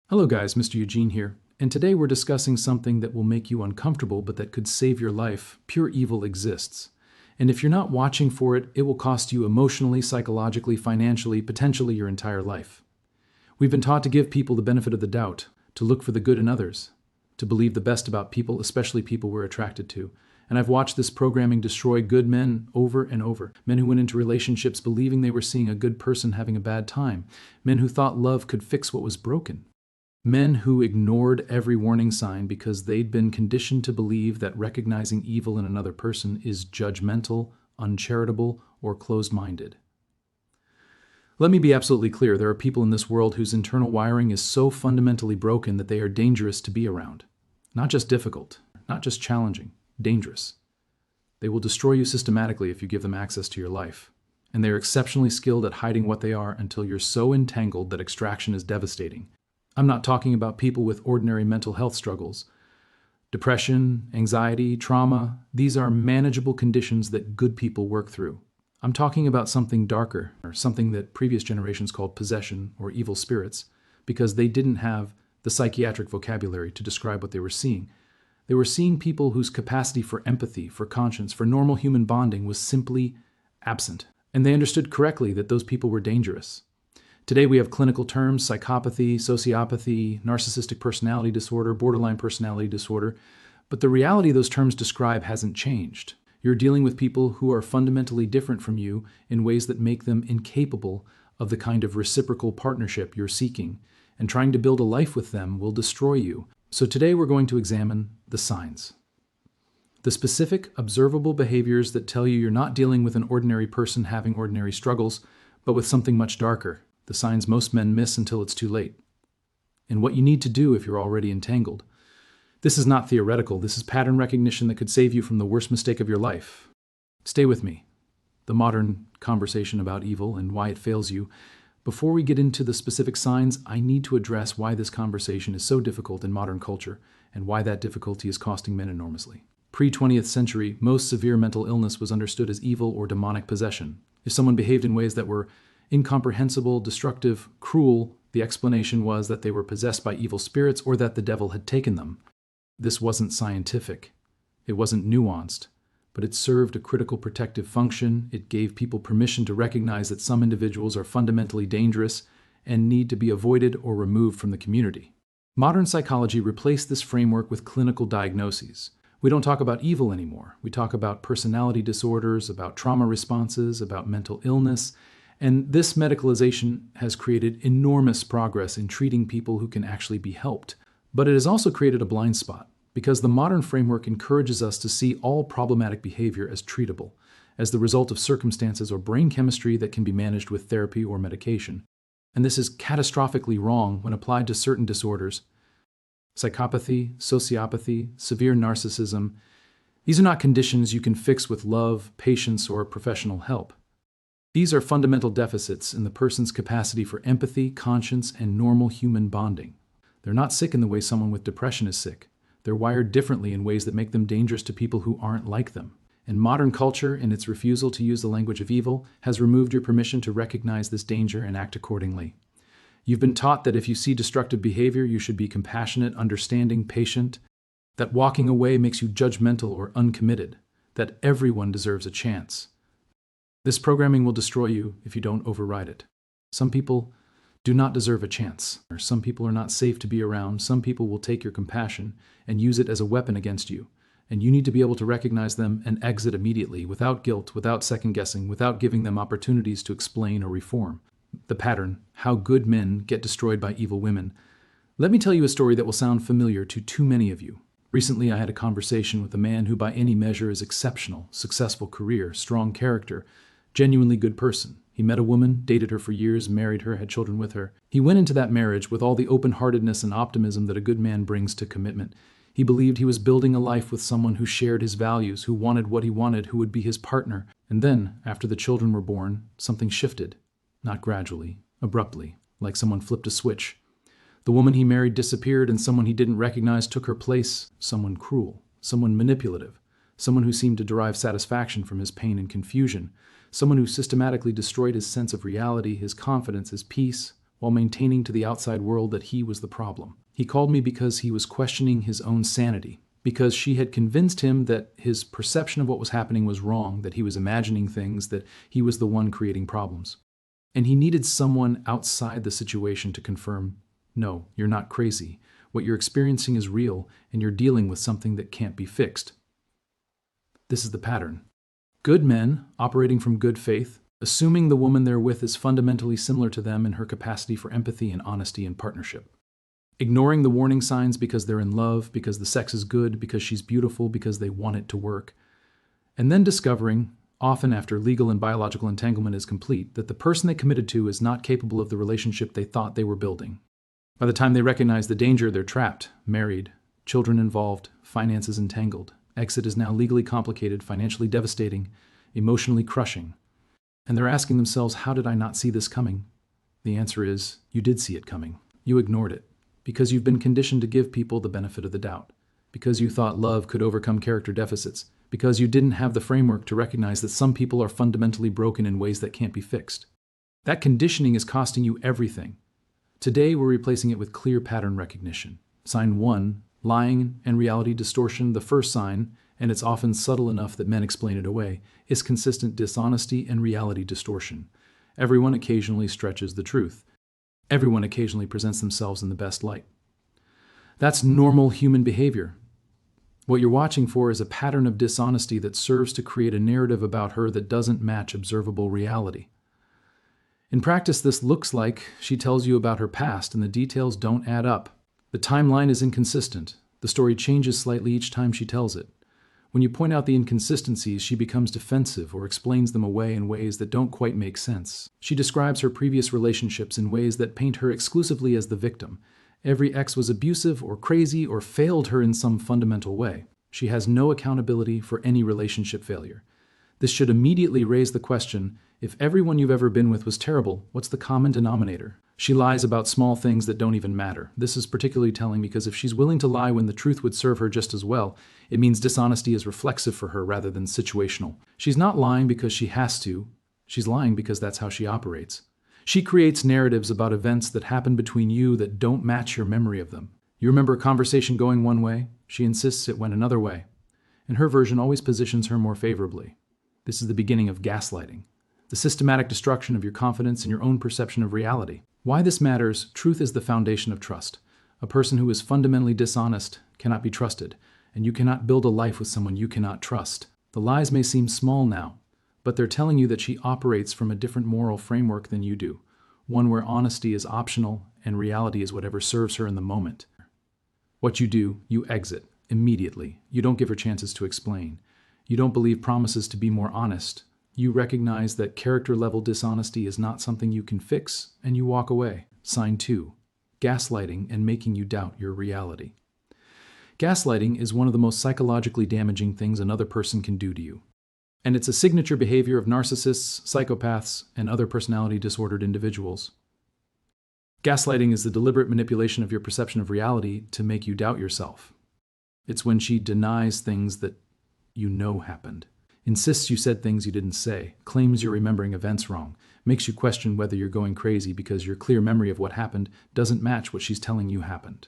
Hello guys, Mr. Eugene here, and today we're discussing something that will make you uncomfortable but that could save your life. Pure evil exists. And if you're not watching for it, it will cost you emotionally, psychologically, financially, potentially your entire life. We've been taught to give people the benefit of the doubt, to look for the good in others, to believe the best about people, especially people we're attracted to. And I've watched this programming destroy good men over and over. Men who went into relationships believing they were seeing a good person having a bad time. Men who thought love could fix what was broken. Men who ignored every warning sign because they'd been conditioned to believe that recognizing evil in another person is judgmental, uncharitable, or closed-minded. Let me be absolutely clear, there are people in this world whose internal wiring is so fundamentally broken that they are dangerous to be around. Not just difficult, not just challenging, dangerous. They will destroy you systematically if you give them access to your life. And they are exceptionally skilled at hiding what they are until you're so entangled that extraction is devastating. I'm not talking about people with ordinary mental health struggles. Depression, anxiety, trauma, these are manageable conditions that good people work through. I'm talking about something darker, or something that previous generations called possession or evil spirits, because they didn't have the psychiatric vocabulary to describe what they were seeing. They were seeing people whose capacity for empathy, for conscience, for normal human bonding was simply absent. And they understood correctly that those people were dangerous. Today we have clinical terms: psychopathy, sociopathy, narcissistic personality disorder, borderline personality disorder. But the reality those terms describe hasn't changed. You're dealing with people who are fundamentally different from you in ways that make them incapable of the kind of reciprocal partnership you're seeking. And trying to build a life with them will destroy you. So today we're going to examine the signs. The specific, observable behaviors that tell you you're not dealing with an ordinary person having ordinary struggles, but with something much darker. The signs most men miss until it's too late. And what you need to do if you're already entangled. This is not theoretical. This is pattern recognition that could save you from the worst mistake of your life. Stay with me. The modern conversation about evil and why it fails you. Before we get into the specific signs, I need to address why this conversation is so difficult in modern culture and why that difficulty is costing men enormously. Pre-20th century, most severe mental illness was understood as evil or demonic possession. If someone behaved in ways that were incomprehensible, destructive, cruel, the explanation was that they were possessed by evil spirits or that the devil had taken them. This wasn't scientific. It wasn't nuanced. But it served a critical protective function. It gave people permission to recognize that some individuals are fundamentally dangerous and need to be avoided or removed from the community. Modern psychology replaced this framework with clinical diagnoses. We don't talk about evil anymore. We talk about personality disorders, about trauma responses, about mental illness. And this medicalization has created enormous progress in treating people who can actually be helped. But it has also created a blind spot, because the modern framework encourages us to see all problematic behavior as treatable, as the result of circumstances or brain chemistry that can be managed with therapy or medication. And this is catastrophically wrong when applied to certain disorders. Psychopathy, sociopathy, severe narcissism, these are not conditions you can fix with love, patience, or professional help. These are fundamental deficits in the person's capacity for empathy, conscience, and normal human bonding. They're not sick in the way someone with depression is sick. They're wired differently in ways that make them dangerous to people who aren't like them. And modern culture, in its refusal to use the language of evil, has removed your permission to recognize this danger and act accordingly. You've been taught that if you see destructive behavior, you should be compassionate, understanding, patient, that walking away makes you judgmental or uncommitted, that everyone deserves a chance. This programming will destroy you if you don't override it. Some people do not deserve a chance, or some people are not safe to be around. Some people will take your compassion and use it as a weapon against you. And you need to be able to recognize them and exit immediately, without guilt, without second-guessing, without giving them opportunities to explain or reform. The pattern: how good men get destroyed by evil women. Let me tell you a story that will sound familiar to too many of you. Recently, I had a conversation with a man who by any measure is exceptional, successful career, strong character, genuinely good person. He met a woman, dated her for years, married her, had children with her. He went into that marriage with all the open-heartedness and optimism that a good man brings to commitment. He believed he was building a life with someone who shared his values, who wanted what he wanted, who would be his partner. And then, after the children were born, something shifted. Not gradually, abruptly, like someone flipped a switch. The woman he married disappeared, and someone he didn't recognize took her place. Someone cruel, someone manipulative, someone who seemed to derive satisfaction from his pain and confusion. Someone who systematically destroyed his sense of reality, his confidence, his peace, while maintaining to the outside world that he was the problem. He called me because he was questioning his own sanity, because she had convinced him that his perception of what was happening was wrong, that he was imagining things, that he was the one creating problems. And he needed someone outside the situation to confirm, no, you're not crazy. What you're experiencing is real, and you're dealing with something that can't be fixed. This is the pattern. Good men, operating from good faith, assuming the woman they're with is fundamentally similar to them in her capacity for empathy and honesty and partnership. Ignoring the warning signs because they're in love, because the sex is good, because she's beautiful, because they want it to work. And then discovering, often after legal and biological entanglement is complete, that the person they committed to is not capable of the relationship they thought they were building. By the time they recognize the danger, they're trapped, married, children involved, finances entangled. Exit is now legally complicated, financially devastating, emotionally crushing. And they're asking themselves, how did I not see this coming? The answer is, you did see it coming. You ignored it. Because you've been conditioned to give people the benefit of the doubt. Because you thought love could overcome character deficits. Because you didn't have the framework to recognize that some people are fundamentally broken in ways that can't be fixed. That conditioning is costing you everything. Today, we're replacing it with clear pattern recognition. Sign 1, lying and reality distortion. The first sign, and it's often subtle enough that men explain it away, is consistent dishonesty and reality distortion. Everyone occasionally stretches the truth. Everyone occasionally presents themselves in the best light. That's normal human behavior. What you're watching for is a pattern of dishonesty that serves to create a narrative about her that doesn't match observable reality. In practice, this looks like she tells you about her past and the details don't add up. The timeline is inconsistent. The story changes slightly each time she tells it. When you point out the inconsistencies, she becomes defensive or explains them away in ways that don't quite make sense. She describes her previous relationships in ways that paint her exclusively as the victim. Every ex was abusive or crazy or failed her in some fundamental way. She has no accountability for any relationship failure. This should immediately raise the question, if everyone you've ever been with was terrible, what's the common denominator? She lies about small things that don't even matter. This is particularly telling because if she's willing to lie when the truth would serve her just as well, it means dishonesty is reflexive for her rather than situational. She's not lying because she has to. She's lying because that's how she operates. She creates narratives about events that happen between you that don't match your memory of them. You remember a conversation going one way, she insists it went another way. And her version always positions her more favorably. This is the beginning of gaslighting, the systematic destruction of your confidence and your own perception of reality. Why this matters, truth is the foundation of trust. A person who is fundamentally dishonest cannot be trusted, and you cannot build a life with someone you cannot trust. The lies may seem small now, but they're telling you that she operates from a different moral framework than you do, one where honesty is optional and reality is whatever serves her in the moment. What you do, you exit immediately. You don't give her chances to explain. You don't believe promises to be more honest. You recognize that character-level dishonesty is not something you can fix, and you walk away. Sign 2, gaslighting and making you doubt your reality. Gaslighting is one of the most psychologically damaging things another person can do to you. And it's a signature behavior of narcissists, psychopaths, and other personality disordered individuals. Gaslighting is the deliberate manipulation of your perception of reality to make you doubt yourself. It's when she denies things that you know happened, insists you said things you didn't say, claims you're remembering events wrong, makes you question whether you're going crazy because your clear memory of what happened doesn't match what she's telling you happened.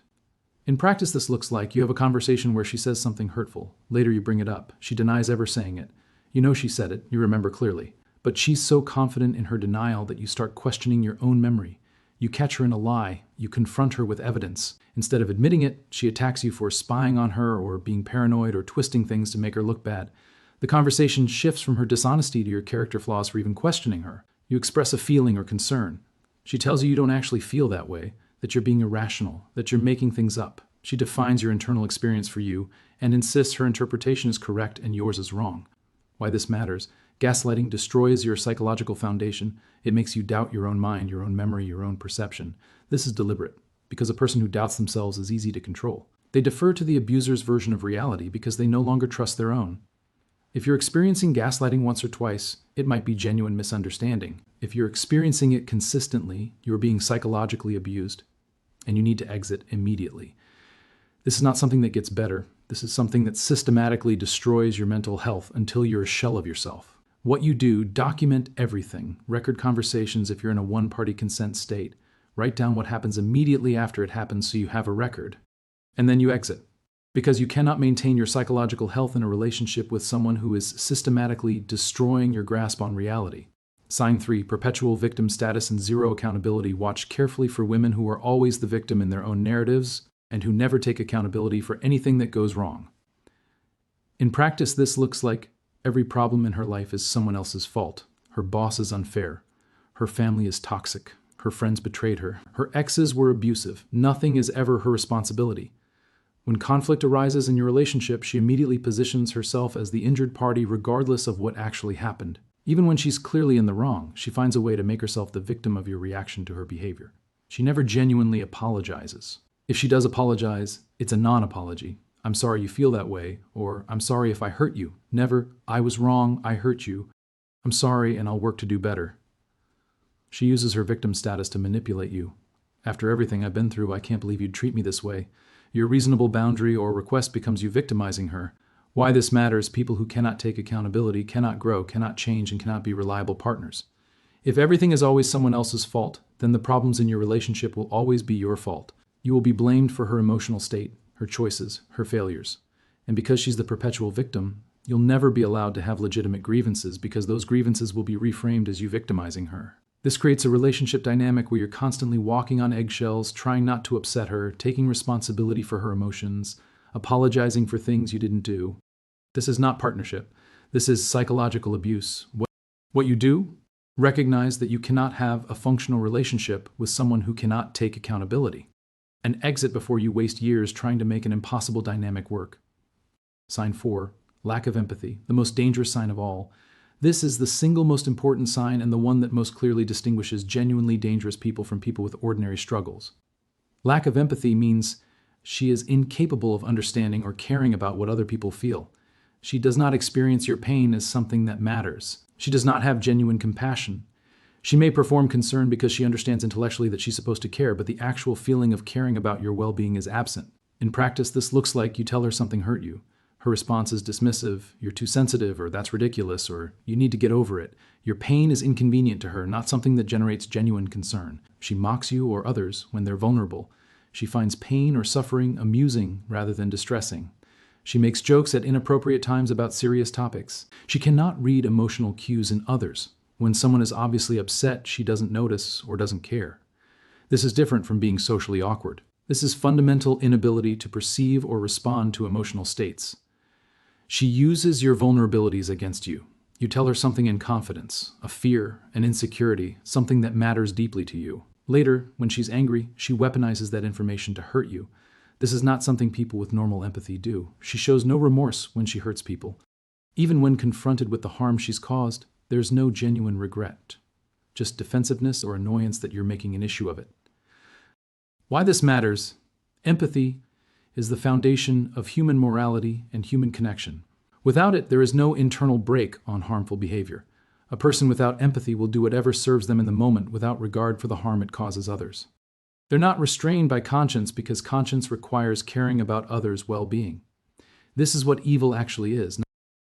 In practice, this looks like you have a conversation where she says something hurtful. Later you bring it up. She denies ever saying it. You know she said it, you remember clearly. But she's so confident in her denial that you start questioning your own memory. You catch her in a lie. You confront her with evidence. Instead of admitting it, she attacks you for spying on her or being paranoid or twisting things to make her look bad. The conversation shifts from her dishonesty to your character flaws for even questioning her. You express a feeling or concern. She tells you don't actually feel that way, that you're being irrational, that you're making things up. She defines your internal experience for you and insists her interpretation is correct and yours is wrong. Why this matters: gaslighting destroys your psychological foundation. It makes you doubt your own mind, your own memory, your own perception. This is deliberate, because a person who doubts themselves is easy to control. They defer to the abuser's version of reality because they no longer trust their own. If you're experiencing gaslighting once or twice, it might be genuine misunderstanding. If you're experiencing it consistently, you're being psychologically abused, and you need to exit immediately. This is not something that gets better. This is something that systematically destroys your mental health until you're a shell of yourself. What you do, document everything. Record conversations if you're in a one-party consent state. Write down what happens immediately after it happens so you have a record. And then you exit. Because you cannot maintain your psychological health in a relationship with someone who is systematically destroying your grasp on reality. Sign 3, perpetual victim status and zero accountability. Watch carefully for women who are always the victim in their own narratives and who never take accountability for anything that goes wrong. In practice, this looks like every problem in her life is someone else's fault. Her boss is unfair. Her family is toxic. Her friends betrayed her. Her exes were abusive. Nothing is ever her responsibility. When conflict arises in your relationship, she immediately positions herself as the injured party regardless of what actually happened. Even when she's clearly in the wrong, she finds a way to make herself the victim of your reaction to her behavior. She never genuinely apologizes. If she does apologize, it's a non-apology. I'm sorry you feel that way, or I'm sorry if I hurt you. Never, I was wrong, I hurt you. I'm sorry and I'll work to do better. She uses her victim status to manipulate you. After everything I've been through, I can't believe you'd treat me this way. Your reasonable boundary or request becomes you victimizing her. Why this matters: people who cannot take accountability cannot grow, cannot change, and cannot be reliable partners. If everything is always someone else's fault, then the problems in your relationship will always be your fault. You will be blamed for her emotional state, her choices, her failures. And because she's the perpetual victim, you'll never be allowed to have legitimate grievances because those grievances will be reframed as you victimizing her. This creates a relationship dynamic where you're constantly walking on eggshells, trying not to upset her, taking responsibility for her emotions, apologizing for things you didn't do. This is not partnership. This is psychological abuse. What you do? Recognize that you cannot have a functional relationship with someone who cannot take accountability. And exit before you waste years trying to make an impossible dynamic work. Sign 4, lack of empathy, the most dangerous sign of all. This is the single most important sign and the one that most clearly distinguishes genuinely dangerous people from people with ordinary struggles. Lack of empathy means she is incapable of understanding or caring about what other people feel. She does not experience your pain as something that matters. She does not have genuine compassion. She may perform concern because she understands intellectually that she's supposed to care, but the actual feeling of caring about your well-being is absent. In practice, this looks like you tell her something hurt you. Her response is dismissive, you're too sensitive, or that's ridiculous, or you need to get over it. Your pain is inconvenient to her, not something that generates genuine concern. She mocks you or others when they're vulnerable. She finds pain or suffering amusing rather than distressing. She makes jokes at inappropriate times about serious topics. She cannot read emotional cues in others. When someone is obviously upset, she doesn't notice or doesn't care. This is different from being socially awkward. This is fundamental inability to perceive or respond to emotional states. She uses your vulnerabilities against you. You tell her something in confidence, a fear, an insecurity, something that matters deeply to you. Later, when she's angry, she weaponizes that information to hurt you. This is not something people with normal empathy do. She shows no remorse when she hurts people. Even when confronted with the harm she's caused, there's no genuine regret, just defensiveness or annoyance that you're making an issue of it. Why this matters: empathy is the foundation of human morality and human connection. Without it, there is no internal brake on harmful behavior. A person without empathy will do whatever serves them in the moment without regard for the harm it causes others. They're not restrained by conscience because conscience requires caring about others' well-being. This is what evil actually is,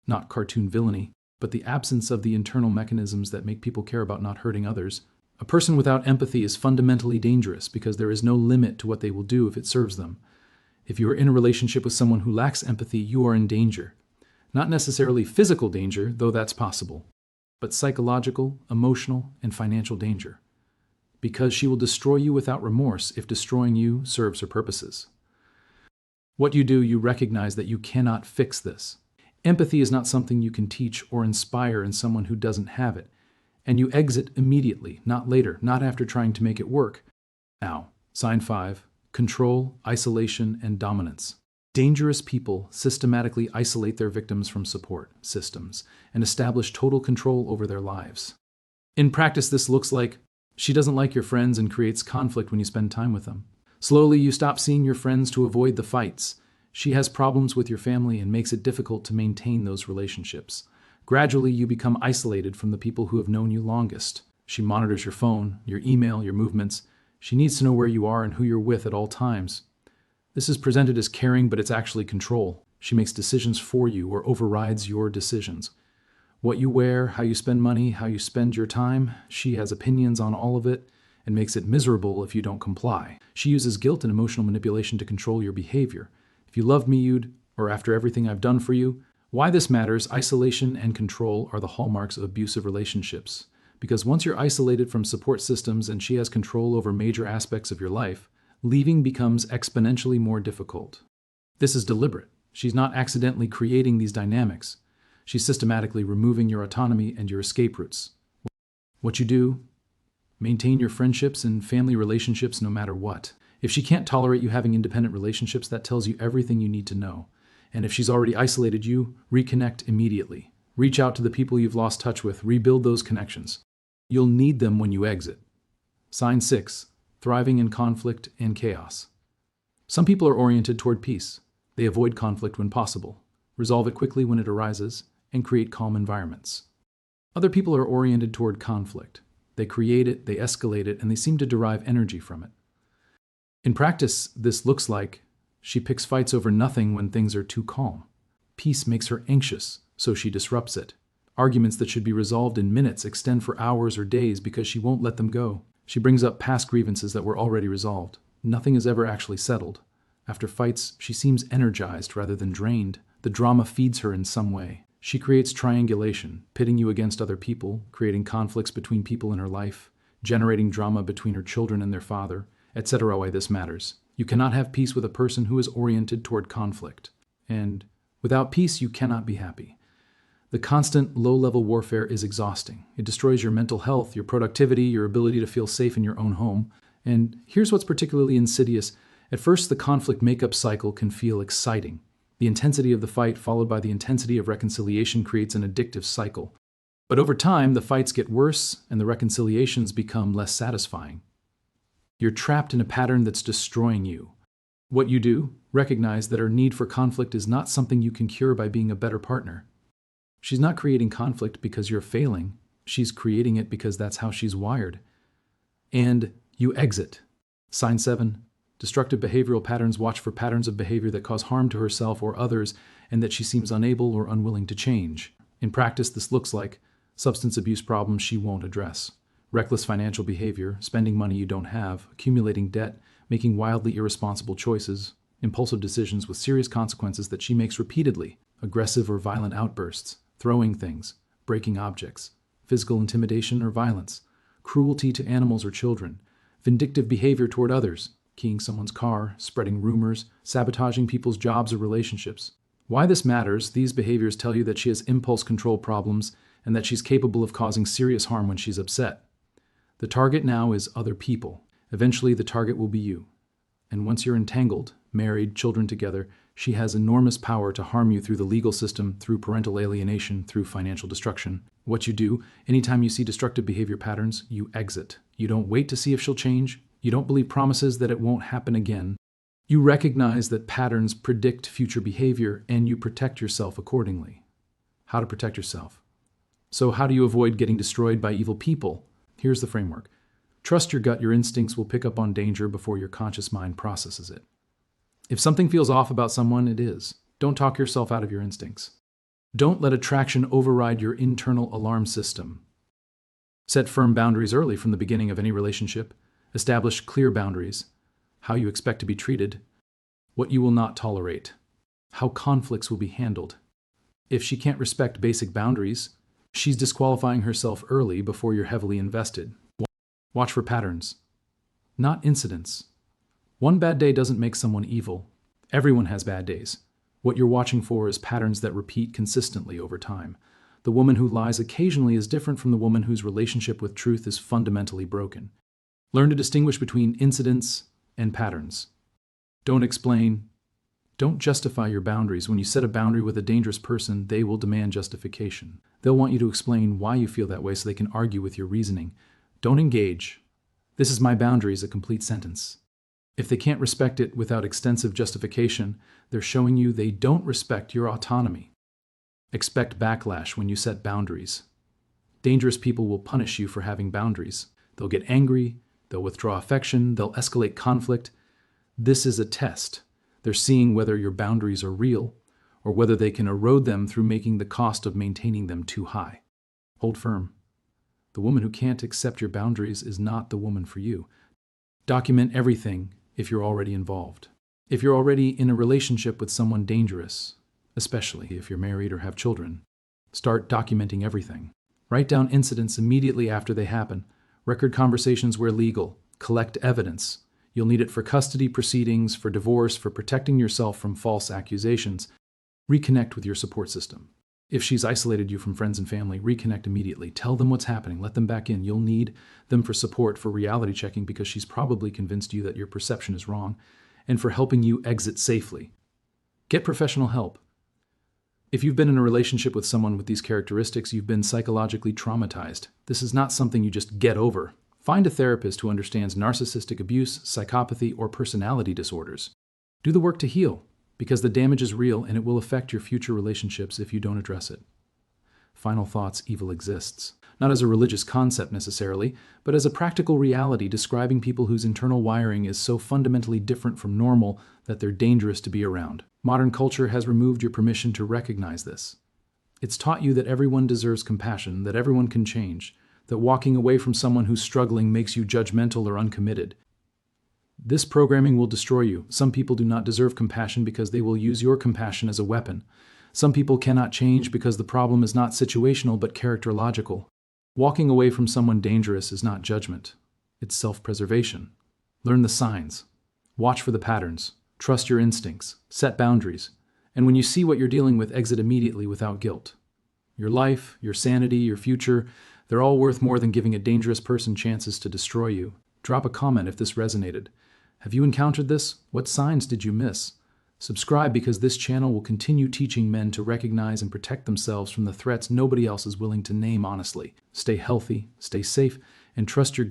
not cartoon villainy, but the absence of the internal mechanisms that make people care about not hurting others. A person without empathy is fundamentally dangerous because there is no limit to what they will do if it serves them. If you are in a relationship with someone who lacks empathy, you are in danger. Not necessarily physical danger, though that's possible, but psychological, emotional, and financial danger. Because she will destroy you without remorse if destroying you serves her purposes. What you do, you recognize that you cannot fix this. Empathy is not something you can teach or inspire in someone who doesn't have it. And you exit immediately, not later, not after trying to make it work. Now, sign 5. Control, isolation, and dominance. Dangerous people systematically isolate their victims from support systems and establish total control over their lives. In practice, this looks like she doesn't like your friends and creates conflict when you spend time with them. Slowly, you stop seeing your friends to avoid the fights. She has problems with your family and makes it difficult to maintain those relationships. Gradually, you become isolated from the people who have known you longest. She monitors your phone, your email, your movements. She needs to know where you are and who you're with at all times. This is presented as caring, but it's actually control. She makes decisions for you or overrides your decisions. What you wear, how you spend money, how you spend your time, she has opinions on all of it. and makes it miserable if you don't comply. She uses guilt and emotional manipulation to control your behavior. If you loved me, you'd, or after everything I've done for you. Why this matters: isolation and control are the hallmarks of abusive relationships. Because once you're isolated from support systems and she has control over major aspects of your life, leaving becomes exponentially more difficult. This is deliberate. She's not accidentally creating these dynamics. She's systematically removing your autonomy and your escape routes. What you do: maintain your friendships and family relationships no matter what. If she can't tolerate you having independent relationships, that tells you everything you need to know. And if she's already isolated you, reconnect immediately. Reach out to the people you've lost touch with, rebuild those connections. You'll need them when you exit. Sign 6, thriving in conflict and chaos. Some people are oriented toward peace. They avoid conflict when possible, resolve it quickly when it arises, and create calm environments. Other people are oriented toward conflict. They create it, they escalate it, and they seem to derive energy from it. In practice, this looks like she picks fights over nothing when things are too calm. Peace makes her anxious, so she disrupts it. Arguments that should be resolved in minutes extend for hours or days because she won't let them go. She brings up past grievances that were already resolved. Nothing is ever actually settled. After fights, she seems energized rather than drained. The drama feeds her in some way. She creates triangulation, pitting you against other people, creating conflicts between people in her life, generating drama between her children and their father, etc. Why this matters: you cannot have peace with a person who is oriented toward conflict. And without peace, you cannot be happy. The constant low-level warfare is exhausting. It destroys your mental health, your productivity, your ability to feel safe in your own home. And here's what's particularly insidious. At first, the conflict makeup cycle can feel exciting. The intensity of the fight, followed by the intensity of reconciliation, creates an addictive cycle. But over time, the fights get worse and the reconciliations become less satisfying. You're trapped in a pattern that's destroying you. What you do: recognize that her need for conflict is not something you can cure by being a better partner. She's not creating conflict because you're failing. She's creating it because that's how she's wired. And you exit. Sign 7. Destructive behavioral patterns. Watch for patterns of behavior that cause harm to herself or others and that she seems unable or unwilling to change. In practice, this looks like substance abuse problems she won't address, reckless financial behavior, spending money you don't have, accumulating debt, making wildly irresponsible choices, impulsive decisions with serious consequences that she makes repeatedly, aggressive or violent outbursts, throwing things, breaking objects, physical intimidation or violence, cruelty to animals or children, vindictive behavior toward others, keying someone's car, spreading rumors, sabotaging people's jobs or relationships. Why this matters: these behaviors tell you that she has impulse control problems and that she's capable of causing serious harm when she's upset. The target now is other people. Eventually, the target will be you. And once you're entangled, married, children together, she has enormous power to harm you through the legal system, through parental alienation, through financial destruction. What you do: anytime you see destructive behavior patterns, you exit. You don't wait to see if she'll change. You don't believe promises that it won't happen again. You recognize that patterns predict future behavior, and you protect yourself accordingly. How to protect yourself. So how do you avoid getting destroyed by evil people? Here's the framework. Trust your gut. Your instincts will pick up on danger before your conscious mind processes it. If something feels off about someone, it is. Don't talk yourself out of your instincts. Don't let attraction override your internal alarm system. Set firm boundaries early from the beginning of any relationship. Establish clear boundaries: how you expect to be treated, what you will not tolerate, how conflicts will be handled. If she can't respect basic boundaries, she's disqualifying herself early before you're heavily invested. Watch for patterns, not incidents. One bad day doesn't make someone evil. Everyone has bad days. What you're watching for is patterns that repeat consistently over time. The woman who lies occasionally is different from the woman whose relationship with truth is fundamentally broken. Learn to distinguish between incidents and patterns. Don't explain. Don't justify your boundaries. When you set a boundary with a dangerous person, they will demand justification. They'll want you to explain why you feel that way so they can argue with your reasoning. Don't engage. "This is my boundary" is a complete sentence. If they can't respect it without extensive justification, they're showing you they don't respect your autonomy. Expect backlash when you set boundaries. Dangerous people will punish you for having boundaries. They'll get angry, they'll withdraw affection, they'll escalate conflict. This is a test. They're seeing whether your boundaries are real or whether they can erode them through making the cost of maintaining them too high. Hold firm. The woman who can't accept your boundaries is not the woman for you. Document everything if you're already involved. If you're already in a relationship with someone dangerous, especially if you're married or have children, start documenting everything. Write down incidents immediately after they happen. Record conversations where legal. Collect evidence. You'll need it for custody proceedings, for divorce, for protecting yourself from false accusations. Reconnect with your support system. If she's isolated you from friends and family, reconnect immediately. Tell them what's happening. Let them back in. You'll need them for support, for reality checking, because she's probably convinced you that your perception is wrong, and for helping you exit safely. Get professional help. If you've been in a relationship with someone with these characteristics, you've been psychologically traumatized. This is not something you just get over. Find a therapist who understands narcissistic abuse, psychopathy, or personality disorders. Do the work to heal, because the damage is real and it will affect your future relationships if you don't address it. Final thoughts: evil exists. Not as a religious concept necessarily, but as a practical reality describing people whose internal wiring is so fundamentally different from normal that they're dangerous to be around. Modern culture has removed your permission to recognize this. It's taught you that everyone deserves compassion, that everyone can change, that walking away from someone who's struggling makes you judgmental or uncommitted. This programming will destroy you. Some people do not deserve compassion because they will use your compassion as a weapon. Some people cannot change because the problem is not situational but characterological. Walking away from someone dangerous is not judgment. It's self-preservation. Learn the signs. Watch for the patterns. Trust your instincts. Set boundaries. And when you see what you're dealing with, exit immediately without guilt. Your life, your sanity, your future, they're all worth more than giving a dangerous person chances to destroy you. Drop a comment if this resonated. Have you encountered this? What signs did you miss? Subscribe, because this channel will continue teaching men to recognize and protect themselves from the threats nobody else is willing to name honestly. Stay healthy, stay safe, and trust your